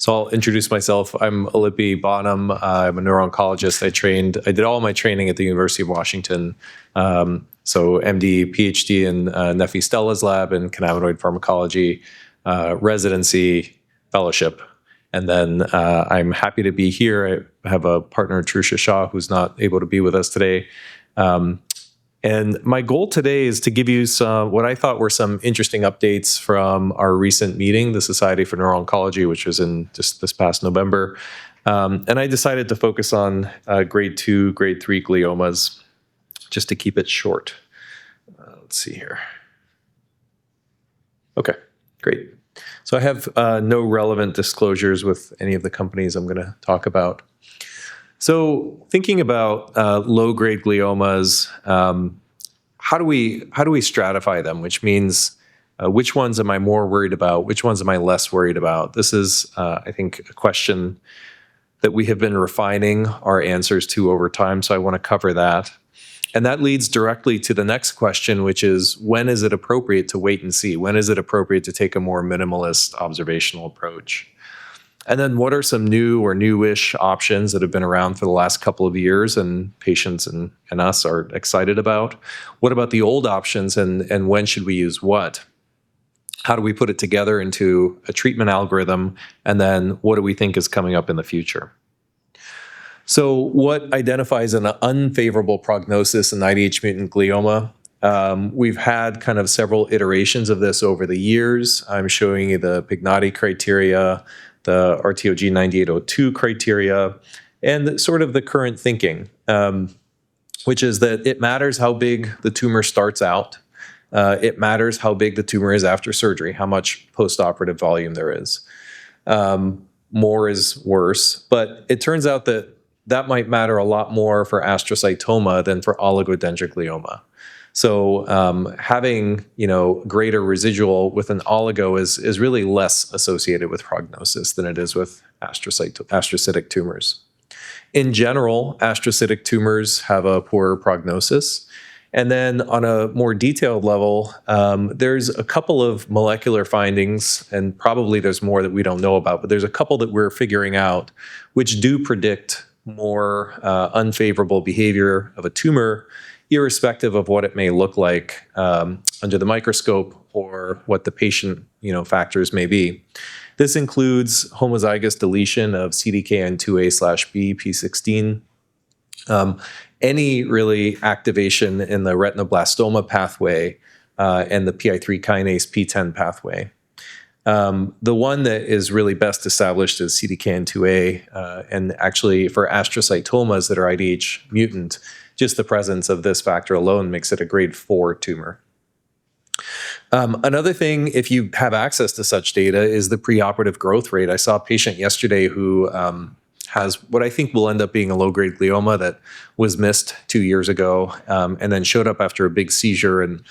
So I'll introduce myself. I'm Alipi Bonm. I'm a neuro-oncologist. I did all my training at the University of Washington. So MD, Ph.D. in Nefi Stella's lab in cannabinoid pharmacology, residency, fellowship. And then I'm happy to be here. I have a partner, Trusha Shah, who's not able to be with us today. And my goal today is to give you what I thought were some interesting updates from our recent meeting, the Society for Neuro-Oncology, which was in just this past November. And I decided to focus on grade 2, grade 3 gliomas, just to keep it short. Let's see here. Okay, great. So I have no relevant disclosures with any of the companies I'm going to talk about. So thinking about low-grade gliomas, how do we stratify them? Which means which ones am I more worried about? Which ones am I less worried about? This is, I think, a question that we have been refining our answers to over time. So I want to cover that. And that leads directly to the next question, which is, when is it appropriate to wait and see? When is it appropriate to take a more minimalist observational approach? And then what are some new or newish options that have been around for the last couple of years and patients and us are excited about? What about the old options, and when should we use what? How do we put it together into a treatment algorithm? And then what do we think is coming up in the future? So what identifies an unfavorable prognosis in IDH mutant glioma? We've had kind of several iterations of this over the years. I'm showing you the Pignati criteria, the RTOG 9802 criteria, and sort of the current thinking, which is that it matters how big the tumor starts out. It matters how big the tumor is after surgery, how much postoperative volume there is. More is worse, but it turns out that might matter a lot more for astrocytoma than for oligodendroglioma. So having greater residual with an oligo is really less associated with prognosis than it is with astrocytic tumors. In general, astrocytic tumors have a poorer prognosis. And then on a more detailed level, there's a couple of molecular findings, and probably there's more that we don't know about, but there's a couple that we're figuring out which do predict more unfavorable behavior of a tumor, irrespective of what it may look like under the microscope or what the patient factors may be. This includes homozygous deletion of CDKN2A/B P16, any really activation in the retinoblastoma pathway and the PI3 kinase P10 pathway. The one that is really best established is CDKN2A, and actually for astrocytomas that are IDH mutant, just the presence of this factor alone makes it a grade 4 tumor. Another thing, if you have access to such data, is the preoperative growth rate. I saw a patient yesterday who has what I think will end up being a low-grade glioma that was missed 2 years ago, and then showed up after a big seizure and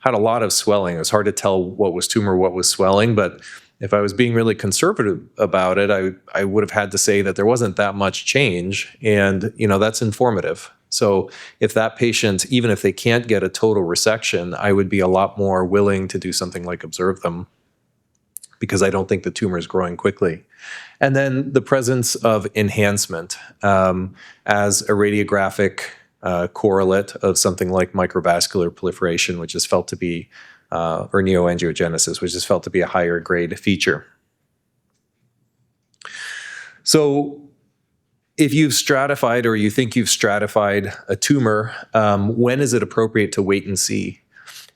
had a lot of swelling. It was hard to tell what was tumor, what was swelling, but if I was being really conservative about it, I would have had to say that there wasn't that much change, and that's informative. So if that patient, even if they can't get a total resection, I would be a lot more willing to do something like observe them, because I don't think the tumor is growing quickly. And then the presence of enhancement as a radiographic correlate of something like microvascular proliferation, which is felt to be, or neoangiogenesis, which is felt to be a higher grade feature. So if you've stratified, or you think you've stratified a tumor, when is it appropriate to wait and see?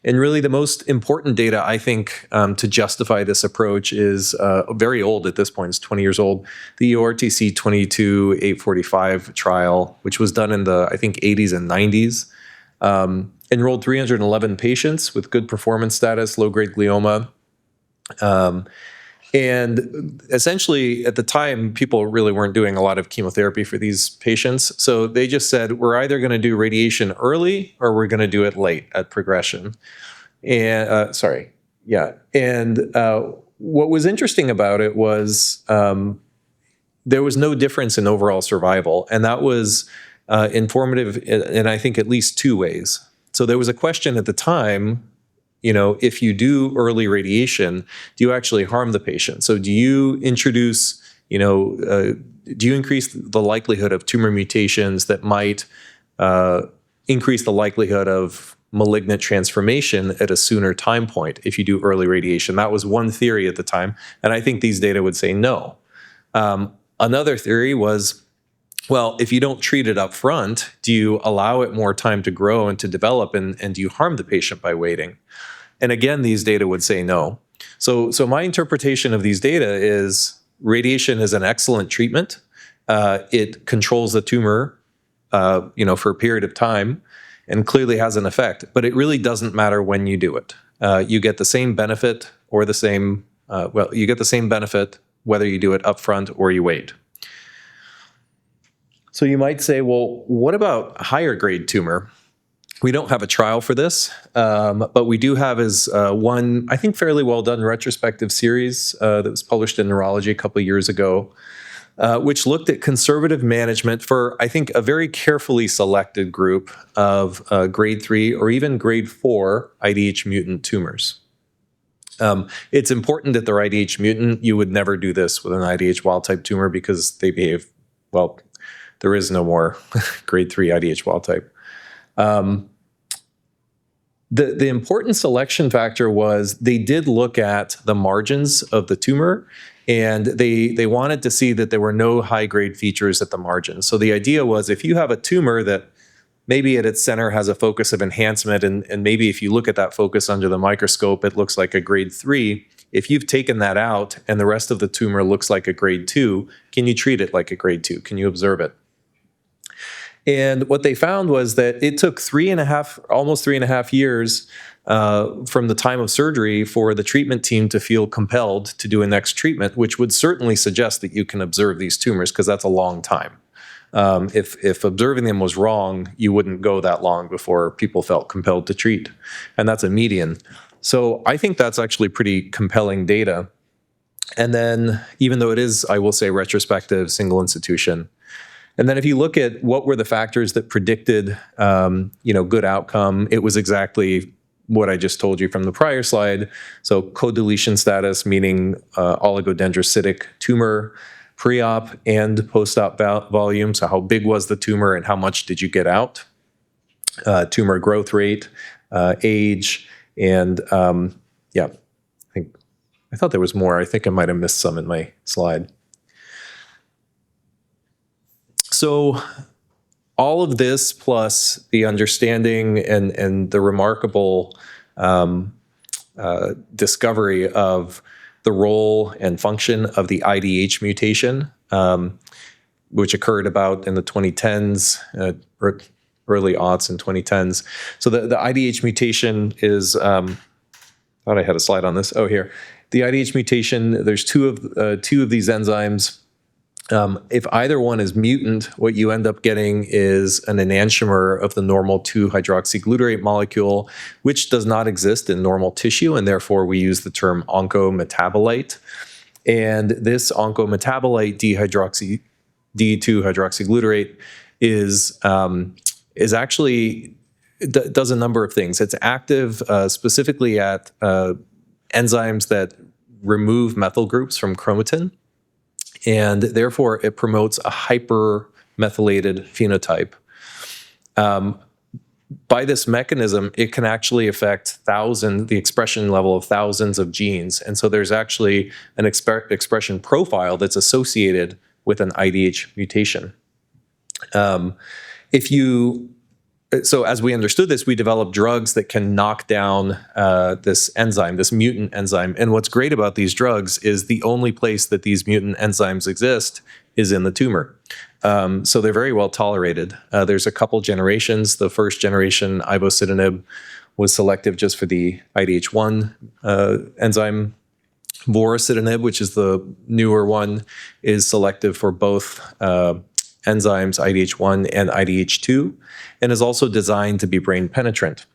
And really the most important data, I think, to justify this approach is very old at this point. It's 20 years old. The EORTC 22-845 trial, which was done in the, I think, 80s and 90s, enrolled 311 patients with good performance status, low-grade glioma. And essentially, at the time, people really weren't doing a lot of chemotherapy for these patients. So they just said, we're either going to do radiation early or we're going to do it late at progression. And what was interesting about it was there was no difference in overall survival. And that was informative in, I think, at least two ways. So there was a question at the time, if you do early radiation, do you actually harm the patient? So do you introduce Do you increase the likelihood of tumor mutations that might increase the likelihood of malignant transformation at a sooner time point if you do early radiation? That was one theory at the time, and I think these data would say no. Another theory was, well, if you don't treat it up front, do you allow it more time to grow and to develop, and do you harm the patient by waiting? And again, these data would say no. So my interpretation of these data is radiation is an excellent treatment. It controls the tumor, for a period of time, and clearly has an effect. But it really doesn't matter when you do it. You get the same benefit you get the same benefit whether you do it upfront or you wait. So you might say, well, what about higher grade tumor? We don't have a trial for this, but we do have one, I think, fairly well done retrospective series that was published in Neuro-Oncology a couple of years ago, which looked at conservative management for, I think, a very carefully selected group of grade 3 or even grade 4 IDH mutant tumors. It's important that they're IDH mutant. You would never do this with an IDH wild type tumor because they behave, well, there is no more grade 3 IDH wild type. The important selection factor was they did look at the margins of the tumor, and they wanted to see that there were no high-grade features at the margins. So the idea was if you have a tumor that maybe at its center has a focus of enhancement, and maybe if you look at that focus under the microscope, it looks like a grade 3. If you've taken that out and the rest of the tumor looks like a grade 2, can you treat it like a grade 2? Can you observe it? And what they found was that it took almost 3.5 years from the time of surgery for the treatment team to feel compelled to do a next treatment, which would certainly suggest that you can observe these tumors because that's a long time. If observing them was wrong, you wouldn't go that long before people felt compelled to treat. And that's a median. So I think that's actually pretty compelling data. And then even though it is, I will say, retrospective, single institution. And then if you look at what were the factors that predicted, good outcome, it was exactly what I just told you from the prior slide. So co-deletion status, meaning oligodendrocytic tumor, pre-op and post-op volume. So how big was the tumor and how much did you get out? Tumor growth rate, age, and I thought there was more. I think I might have missed some in my slide. So all of this plus the understanding and the remarkable discovery of the role and function of the IDH mutation, which occurred about in the 2010s, early aughts and 2010s. So the IDH mutation is, thought I had a slide on this. Oh, here. The IDH mutation, there's two of these enzymes. If either one is mutant, what you end up getting is an enantiomer of the normal 2-hydroxyglutarate molecule, which does not exist in normal tissue, and therefore we use the term oncometabolite. And this oncometabolite D2-hydroxyglutarate is actually does a number of things. It's active specifically at enzymes that remove methyl groups from chromatin. And therefore, it promotes a hypermethylated phenotype. By this mechanism, it can actually affect the expression level of thousands of genes. And so there's actually an expression profile that's associated with an IDH mutation. So as we understood this, we developed drugs that can knock down this enzyme, this mutant enzyme. And what's great about these drugs is the only place that these mutant enzymes exist is in the tumor. So they're very well tolerated. There's a couple generations. The first generation, ivosidenib, was selective just for the IDH1 enzyme. Vorasidenib, which is the newer one, is selective for both enzymes IDH1 and IDH2, and is also designed to be brain penetrant.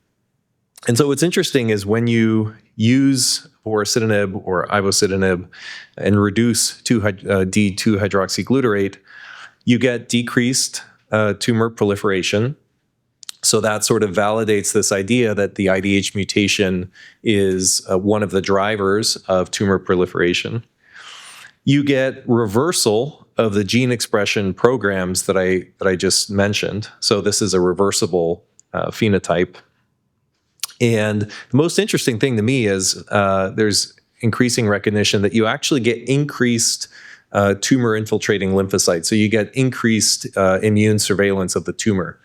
And so what's interesting is when you use vorasidenib or ivosidenib and reduce D2-hydroxyglutarate, you get decreased tumor proliferation. So that sort of validates this idea that the IDH mutation is one of the drivers of tumor proliferation. you get reversal of the gene expression programs that I just mentioned. So this is a reversible phenotype. And the most interesting thing to me is there's increasing recognition that you actually get increased tumor infiltrating lymphocytes. So you get increased immune surveillance of the tumor.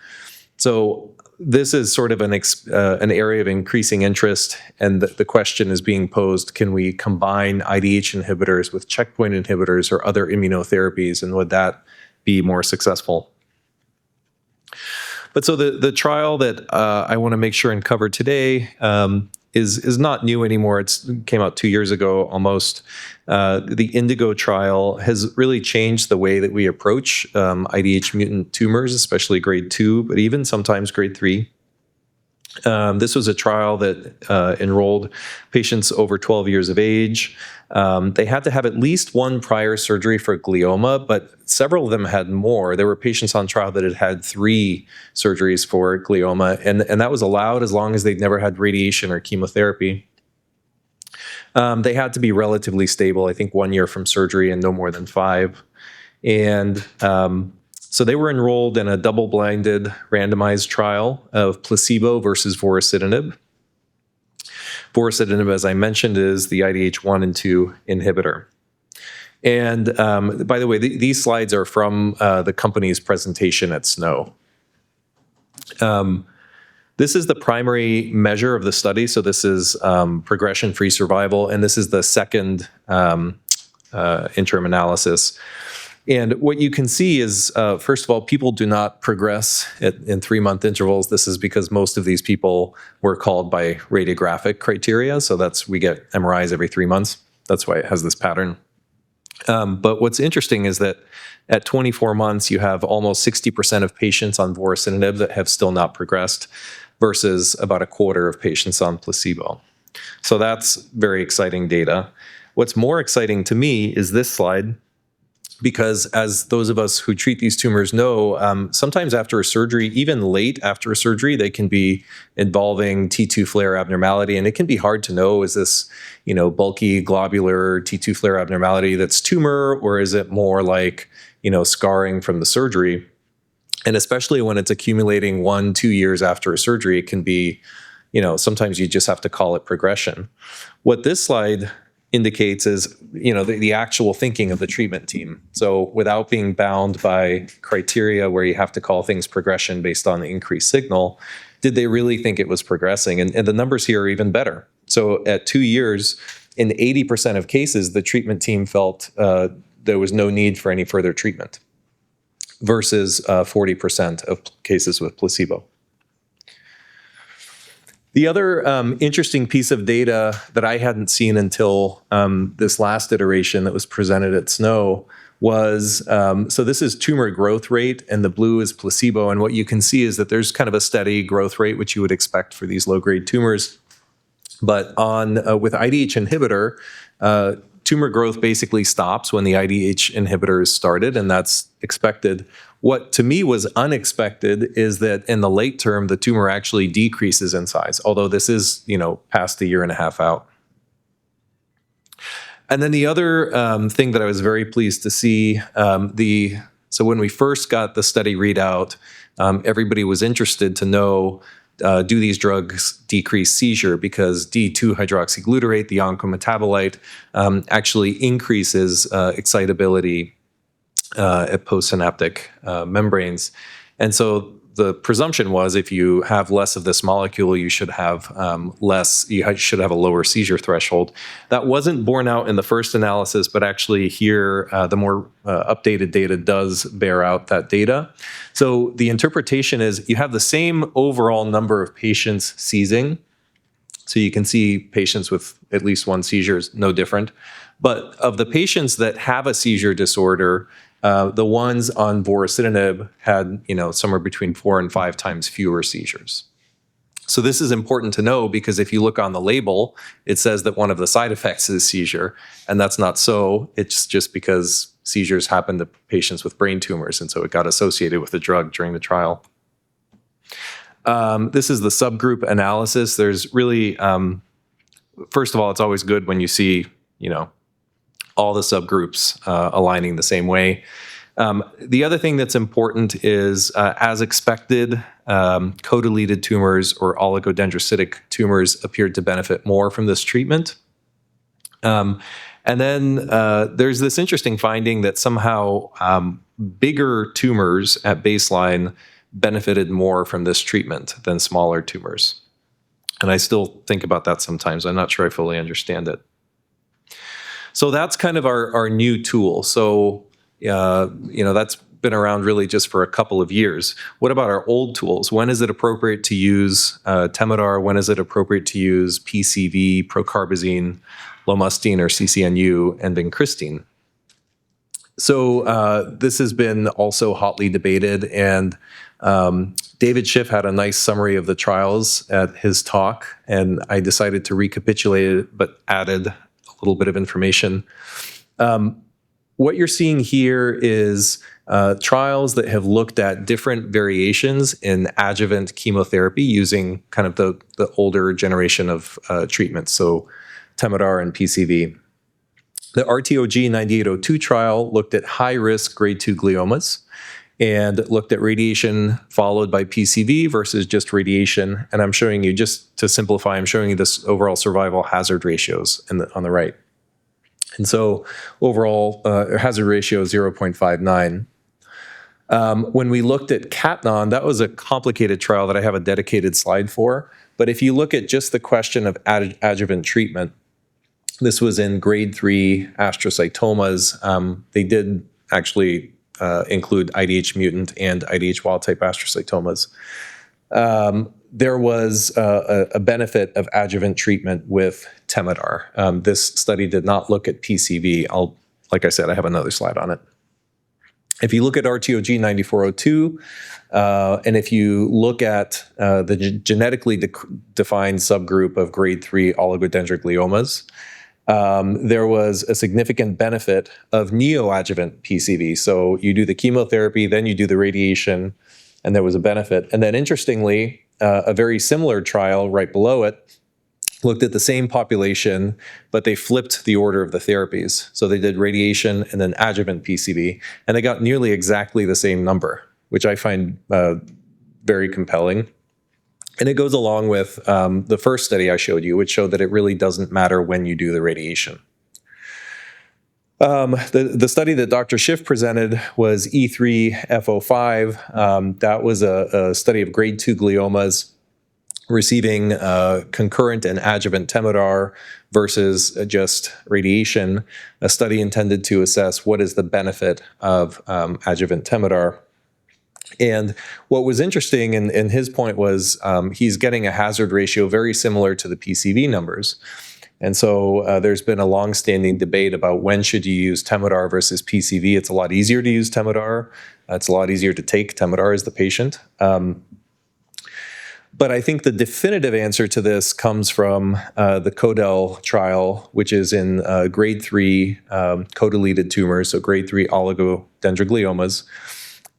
So this is sort of an area of increasing interest, and the question is being posed, can we combine IDH inhibitors with checkpoint inhibitors or other immunotherapies, and would that be more successful? But so the trial that I want to make sure and cover today is not new anymore. It came out 2 years ago almost. The Indigo trial has really changed the way that we approach IDH mutant tumors, especially grade 2, but even sometimes grade 3. This was a trial that enrolled patients over 12 years of age. They had to have at least one prior surgery for glioma, but several of them had more. There were patients on trial that had had 3 surgeries for glioma, and that was allowed as long as they'd never had radiation or chemotherapy. They had to be relatively stable, I think 1 year from surgery and no more than 5. And so they were enrolled in a double-blinded randomized trial of placebo versus vorasidenib. Vorasidenib, as I mentioned, is the IDH1 and 2 inhibitor. And by the way, these slides are from the company's presentation at SNO. This is the primary measure of the study. So this is progression-free survival, and this is the second interim analysis. And what you can see is, first of all, people do not progress in 3-month intervals. This is because most of these people were called by radiographic criteria. So we get MRIs every 3 months. That's why it has this pattern. But what's interesting is that at 24 months, you have almost 60% of patients on vorasidenib that have still not progressed versus about a quarter of patients on placebo. So that's very exciting data. What's more exciting to me is this slide, because as those of us who treat these tumors know, sometimes after a surgery, even late after a surgery, they can be involving T2 flare abnormality, and it can be hard to know, is this, bulky globular T2 flare abnormality that's tumor, or is it more like, scarring from the surgery? And especially when it's accumulating 1-2 years after a surgery, it can be, sometimes you just have to call it progression. What this slide indicates is, the actual thinking of the treatment team. So without being bound by criteria where you have to call things progression based on the increased signal, did they really think it was progressing? And the numbers here are even better. So at 2 years, in 80% of cases, the treatment team felt there was no need for any further treatment versus 40% of cases with placebo. The other interesting piece of data that I hadn't seen until this last iteration that was presented at SNO was, so this is tumor growth rate, and the blue is placebo. And what you can see is that there's kind of a steady growth rate, which you would expect for these low-grade tumors. But with IDH inhibitor, tumor growth basically stops when the IDH inhibitor is started, and that's expected. What to me was unexpected is that in the late term, the tumor actually decreases in size, although this is, past 1.5 years out. And then the other thing that I was very pleased to see, so when we first got the study readout, everybody was interested to know, do these drugs decrease seizure? Because D2-hydroxyglutarate, the oncometabolite, actually increases excitability at postsynaptic membranes. And so the presumption was, if you have less of this molecule, you should have you should have a lower seizure threshold. That wasn't borne out in the first analysis, but actually here, the more updated data does bear out that data. So the interpretation is you have the same overall number of patients seizing. So you can see patients with at least one seizure is no different. But of the patients that have a seizure disorder, the ones on vorasidenib had, somewhere between 4 and 5 times fewer seizures. So this is important to know, because if you look on the label, it says that one of the side effects is seizure, and that's not so. It's just because seizures happen to patients with brain tumors, and so it got associated with the drug during the trial. This is the subgroup analysis. There's really, first of all, it's always good when you see, all the subgroups aligning the same way. The other thing that's important is, as expected, co-deleted tumors or oligodendrocytic tumors appeared to benefit more from this treatment. And then there's this interesting finding that somehow bigger tumors at baseline benefited more from this treatment than smaller tumors. And I still think about that sometimes. I'm not sure I fully understand it. So that's kind of our new tool. So, that's been around really just for a couple of years. What about our old tools? When is it appropriate to use Temodar? When is it appropriate to use PCV, procarbazine, lomustine, or CCNU, and vincristine? So this has been also hotly debated, and David Schiff had a nice summary of the trials at his talk, and I decided to recapitulate it, but added a little bit of information. What you're seeing here is trials that have looked at different variations in adjuvant chemotherapy using kind of the older generation of treatments, so Temodar and PCV. The RTOG 9802 trial looked at high-risk grade 2 gliomas and looked at radiation followed by PCV versus just radiation. And I'm showing you, just to simplify, I'm showing you this overall survival hazard ratios on the right. And so overall hazard ratio is 0.59. When we looked at Catnon, that was a complicated trial that I have a dedicated slide for. But if you look at just the question of adjuvant treatment, this was in grade 3 astrocytomas. They did actually include IDH mutant and IDH wild type astrocytomas. There was a benefit of adjuvant treatment with Temodar. This study did not look at PCV. Like I said, I have another slide on it. If you look at RTOG 9402, and if you look at the genetically defined subgroup of grade 3 oligodendrogliomas, there was a significant benefit of neoadjuvant PCV. So you do the chemotherapy, then you do the radiation, and there was a benefit. And then interestingly, a very similar trial right below it looked at the same population, but they flipped the order of the therapies. So they did radiation and then adjuvant PCV, and they got nearly exactly the same number, which I find very compelling. And it goes along with the first study I showed you, which showed that it really doesn't matter when you do the radiation. The study that Dr. Schiff presented was E3F05. That was a study of grade 2 gliomas receiving concurrent and adjuvant Temodar versus just radiation, a study intended to assess what is the benefit of adjuvant Temodar. And what was interesting in his point was he's getting a hazard ratio very similar to the PCV numbers. And so there's been a long-standing debate about when should you use Temodar versus PCV. It's a lot easier to use Temodar. It's a lot easier to take Temodar as the patient. But I think the definitive answer to this comes from the CODEL trial, which is in grade 3 co-deleted tumors, so grade 3 oligodendrogliomas.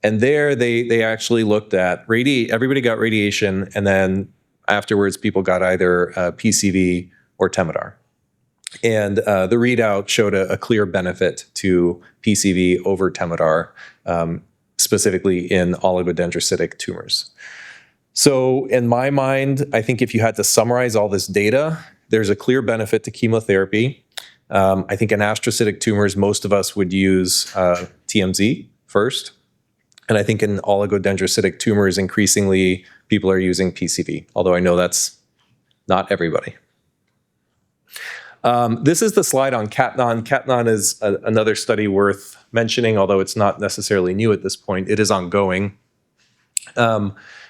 And there they actually looked at everybody got radiation, and then afterwards people got either PCV or Temodar. And the readout showed a clear benefit to PCV over Temodar, specifically in oligodendrocytic tumors. So in my mind, I think if you had to summarize all this data, there's a clear benefit to chemotherapy. I think in astrocytic tumors, most of us would use TMZ first. And I think in oligodendrocytic tumors, increasingly, people are using PCV, although I know that's not everybody. This is the slide on Catnon. Catnon is another study worth mentioning, although it's not necessarily new at this point. It is ongoing.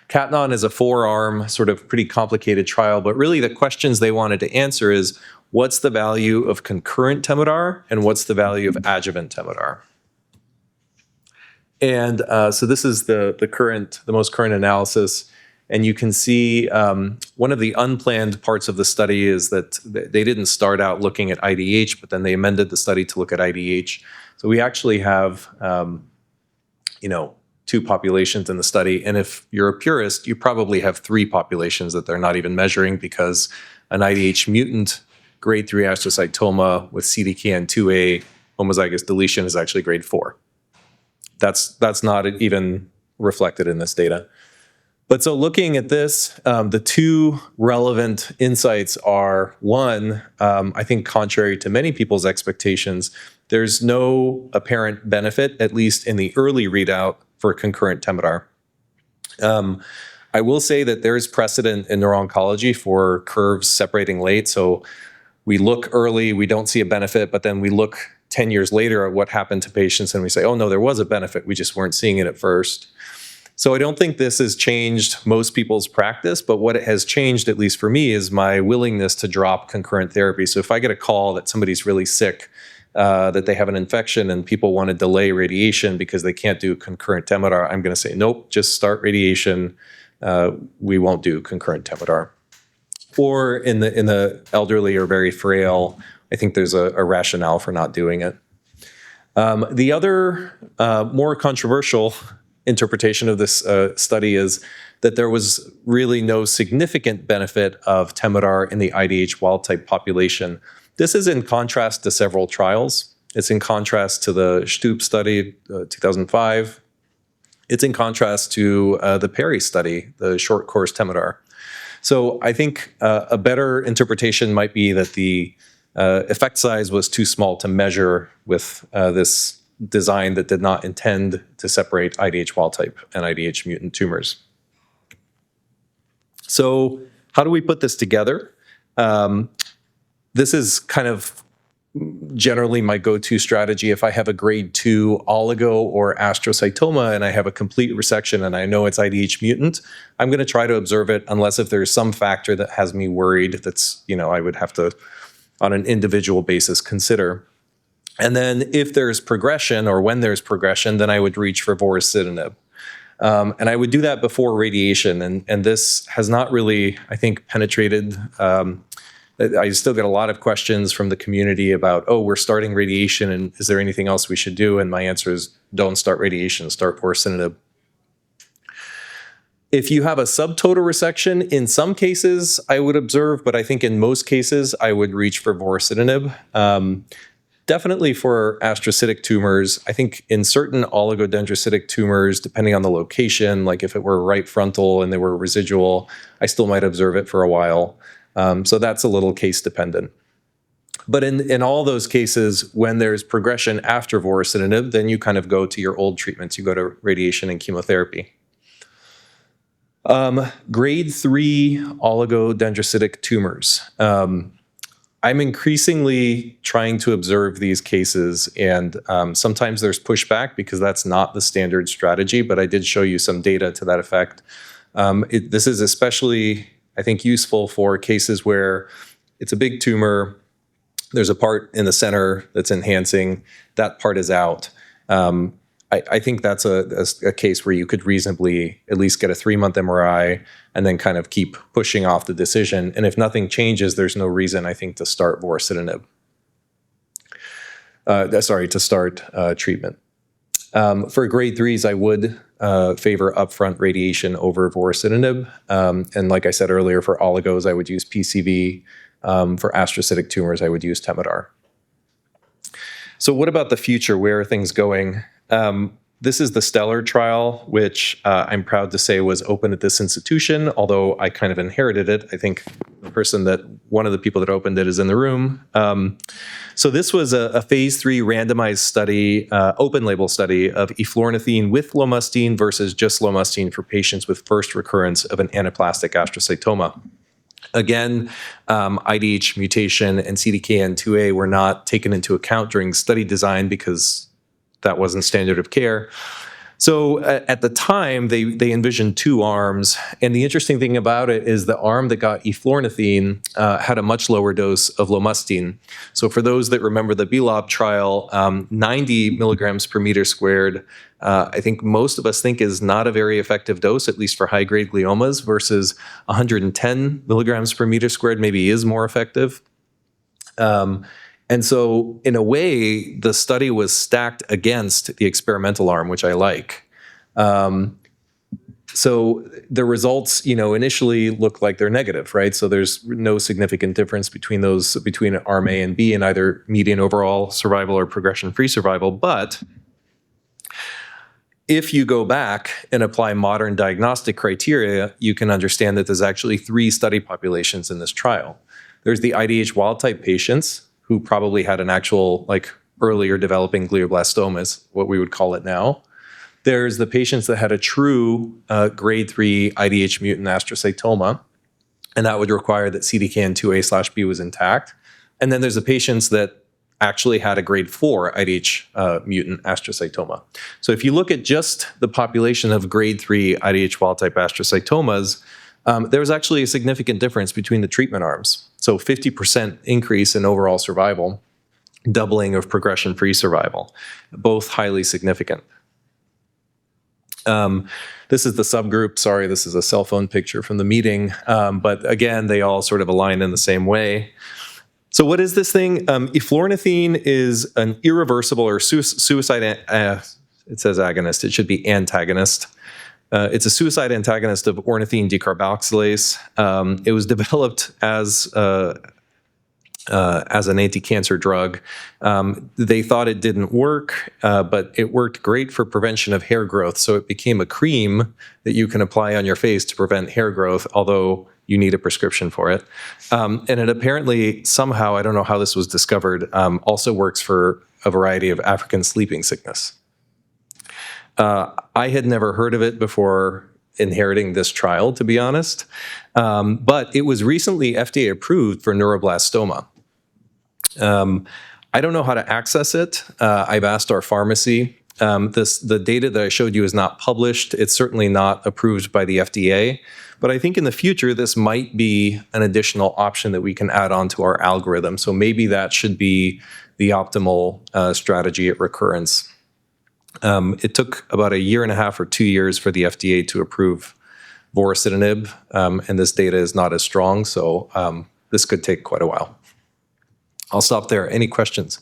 Catnon is a 4-arm, sort of pretty complicated trial, but really the questions they wanted to answer is, what's the value of concurrent Temodar, and what's the value of adjuvant Temodar? And so this is the most current analysis. And you can see one of the unplanned parts of the study is that they didn't start out looking at IDH, but then they amended the study to look at IDH. So we actually have, 2 populations in the study. And if you're a purist, you probably have 3 populations that they're not even measuring, because an IDH mutant grade 3 astrocytoma with CDKN2A homozygous deletion is actually grade 4. That's not even reflected in this data. But so looking at this, the two relevant insights are, one, I think contrary to many people's expectations, there's no apparent benefit, at least in the early readout, for concurrent Temodar. I will say that there is precedent in neuro-oncology for curves separating late. So we look early, we don't see a benefit, but then we look 10 years later at what happened to patients and we say, oh no, there was a benefit, we just weren't seeing it at first. So I don't think this has changed most people's practice, but what it has changed, at least for me, is my willingness to drop concurrent therapy. So if I get a call that somebody's really sick, that they have an infection and people want to delay radiation because they can't do concurrent Temodar, I'm going to say, nope, just start radiation. We won't do concurrent Temodar. Or in the elderly or very frail, I think there's a rationale for not doing it. The other more controversial interpretation of this study is that there was really no significant benefit of Temodar in the IDH wild-type population. This is in contrast to several trials. It's in contrast to the Stoop study, 2005. It's in contrast to the Perry study, the short course Temodar. So I think a better interpretation might be that the effect size was too small to measure with this design that did not intend to separate IDH wild-type and IDH mutant tumors. So how do we put this together? This is kind of generally my go-to strategy. If I have a grade 2 oligo or astrocytoma and I have a complete resection and I know it's IDH mutant, I'm going to try to observe it unless if there's some factor that has me worried that's, I would have to, on an individual basis, consider. And then if there's progression or when there's progression, then I would reach for vorasidenib. And I would do that before radiation. And this has not really, I think, penetrated. I still get a lot of questions from the community about, oh, we're starting radiation and is there anything else we should do? And my answer is don't start radiation, start vorasidenib. If you have a subtotal resection, in some cases I would observe, but I think in most cases I would reach for vorasidenib. Definitely for astrocytic tumors. I think in certain oligodendrocytic tumors, depending on the location, like if it were right frontal and they were residual, I still might observe it for a while. So that's a little case dependent. But in all those cases, when there's progression after vorasidenib, then you kind of go to your old treatments. You go to radiation and chemotherapy. Grade 3 oligodendrocytic tumors. I'm increasingly trying to observe these cases, and sometimes there's pushback because that's not the standard strategy, but I did show you some data to that effect. This is especially, I think, useful for cases where it's a big tumor, there's a part in the center that's enhancing, that part is out. I think that's a case where you could reasonably at least get a 3-month MRI and then kind of keep pushing off the decision. And if nothing changes, there's no reason, I think, to start vorasidenib. To start treatment. For grade 3s, I would favor upfront radiation over vorasidenib. And like I said earlier, for oligos, I would use PCV. For astrocytic tumors, I would use Temodar. So what about the future? Where are things going? This is the Stellar trial, which I'm proud to say was open at this institution, although I kind of inherited it. I think one of the people that opened it is in the room. So this was a phase 3 randomized study, open label study of eflornithine with lomustine versus just lomustine for patients with first recurrence of an anaplastic astrocytoma. Again, IDH mutation and CDKN2A were not taken into account during study design because that wasn't standard of care. So at the time, they envisioned 2 arms. And the interesting thing about it is the arm that got eflornithine had a much lower dose of lomustine. So for those that remember the BELOB trial, 90 milligrams per meter squared, I think most of us think is not a very effective dose, at least for high-grade gliomas, versus 110 milligrams per meter squared maybe is more effective. And so, in a way, the study was stacked against the experimental arm, which I like. So the results, initially look like they're negative, right? So there's no significant difference between arm A and B in either median overall survival or progression-free survival. But if you go back and apply modern diagnostic criteria, you can understand that there's actually 3 study populations in this trial. There's the IDH wild-type patients who probably had an actual, earlier developing glioblastoma, is what we would call it now. There's the patients that had a true grade 3 IDH mutant astrocytoma, and that would require that CDKN2A/B was intact. And then there's the patients that actually had a grade 4 IDH mutant astrocytoma. So if you look at just the population of grade 3 IDH wild-type astrocytomas, there was actually a significant difference between the treatment arms. So 50% increase in overall survival, doubling of progression-free survival, both highly significant. This is the subgroup. Sorry, this is a cell phone picture from the meeting. But again, they all sort of align in the same way. So what is this thing? Eflornithine is an irreversible or suicide, it says agonist, it should be antagonist. It's a suicide antagonist of ornithine decarboxylase. It was developed as an anti-cancer drug. They thought it didn't work, but it worked great for prevention of hair growth. So it became a cream that you can apply on your face to prevent hair growth, although you need a prescription for it. And it apparently somehow, I don't know how this was discovered, also works for a variety of African sleeping sickness. I had never heard of it before inheriting this trial, to be honest. But it was recently FDA approved for neuroblastoma. I don't know how to access it. I've asked our pharmacy. The data that I showed you is not published. It's certainly not approved by the FDA. But I think in the future, this might be an additional option that we can add on to our algorithm. So maybe that should be the optimal strategy at recurrence. It took about 1.5 or 2 years for the FDA to approve vorasidenib, and this data is not as strong, so this could take quite a while. I'll stop there. Any questions?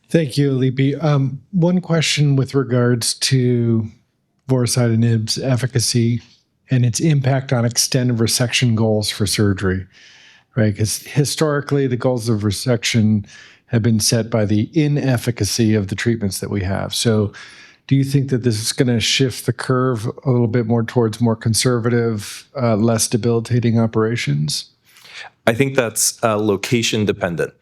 Thank you, Alipi. One question with regards to vorasidenib's efficacy and its impact on extended resection goals for surgery, right? Because historically, the goals of resection have been set by the inefficacy of the treatments that we have. So do you think that this is going to shift the curve a little bit more towards more conservative, less debilitating operations? I think that's location dependent.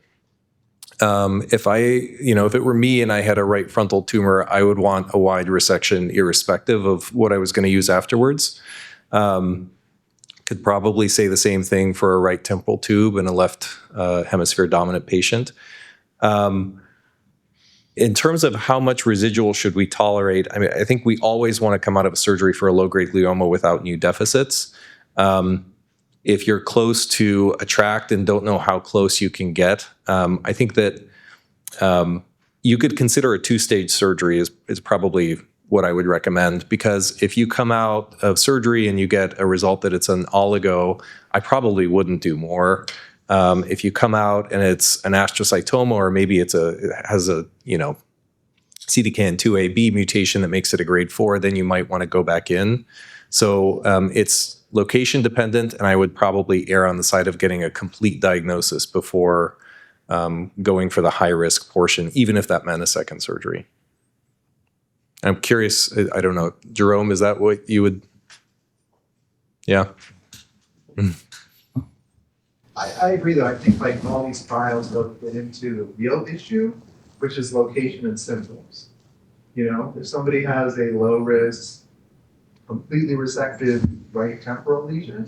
If it were me and I had a right frontal tumor, I would want a wide resection irrespective of what I was going to use afterwards. Could probably say the same thing for a right temporal tube in a left hemisphere dominant patient. In terms of how much residual should we tolerate, I think we always want to come out of a surgery for a low-grade glioma without new deficits. If you're close to a tract and don't know how close you can get, I think that you could consider a 2-stage surgery is probably what I would recommend, because if you come out of surgery and you get a result that it's an oligo, I probably wouldn't do more. If you come out and it's an astrocytoma, or maybe it has a CDKN2A/B mutation that makes it a grade 4, then you might want to go back in. So it's location dependent, and I would probably err on the side of getting a complete diagnosis before going for the high risk portion, even if that meant a second surgery. I'm curious, I don't know, Jerome, is that what you would? Yeah. I agree, though. I think all these trials don't get into the real issue, which is location and symptoms. If somebody has a low risk, completely resected right temporal lesion,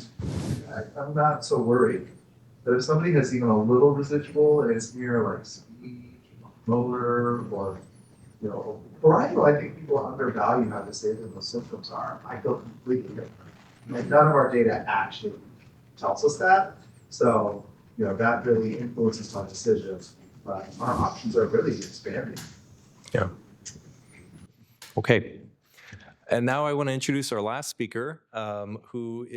I'm not so worried. But if somebody has even a little residual and it's near speech, motor, or varietal, I think people undervalue how disabled those symptoms are. I feel completely different. None of our data actually tells us that. So, that really influences my decisions. But our options are really expanding. Yeah. Okay. And now I want to introduce our last speaker, who is